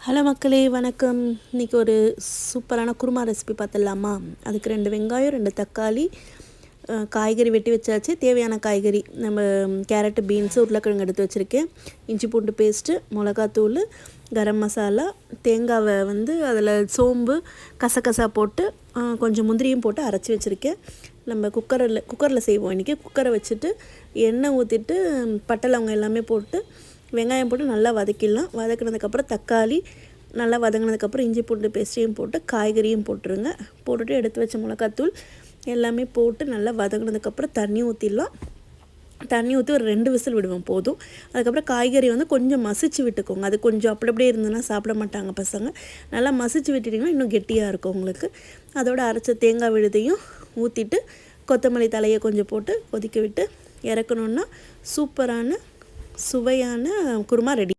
Hello மக்களே, வணக்கம். இன்றைக்கி ஒரு சூப்பரான குருமா ரெசிபி பார்த்துடலாமா? அதுக்கு 2 வெங்காயம், 2 தக்காளி, காய்கறி வெட்டி வச்சாச்சு. தேவையான காய்கறி நம்ம கேரட்டு, பீன்ஸு, உருளைக்கிழங்கு எடுத்து வச்சுருக்கேன். இஞ்சி பூண்டு பேஸ்ட்டு, மிளகாத்தூள், கரம் மசாலா, தேங்காவை அதில் சோம்பு, கசகசா போட்டு கொஞ்சம் முந்திரியும் போட்டு அரைச்சி வச்சுருக்கேன். நம்ம குக்கரில் செய்வோம். இன்றைக்கி குக்கரை வச்சுட்டு எண்ணெய் ஊற்றிட்டு பட்டை லவங்கம் எல்லாமே போட்டு வெங்காயம் போட்டு நல்லா வதக்கிடலாம். வதக்கினதுக்கப்புறம் தக்காளி நல்லா வதங்கினதுக்கப்புறம் இஞ்சி பூண்டு பேஸ்ட்டையும் போட்டு காய்கறியும் போட்டுருங்க. போட்டுட்டு எடுத்து வச்ச மிளகாத்தூள் எல்லாமே போட்டு நல்லா வதங்கினதுக்கப்புறம் தண்ணி ஊற்றிடலாம். தண்ணி ஊற்றி ஒரு 2 விசில் விடுவோம் போதும். அதுக்கப்புறம் காய்கறி கொஞ்சம் மசிச்சு விட்டுக்கோங்க. அது கொஞ்சம் அப்படியே இருந்ததுன்னா சாப்பிட மாட்டாங்க பசங்க. நல்லா மசிச்சு விட்டுட்டிங்கன்னா இன்னும் கெட்டியாக இருக்கும் உங்களுக்கு. அதோட அரைச்ச தேங்காய் விழுதையும் ஊற்றிட்டு கொத்தமல்லி தலையை கொஞ்சம் போட்டு கொதிக்க விட்டு இறக்கணுன்னா சூப்பரான சுவையான குருமா ரெடி.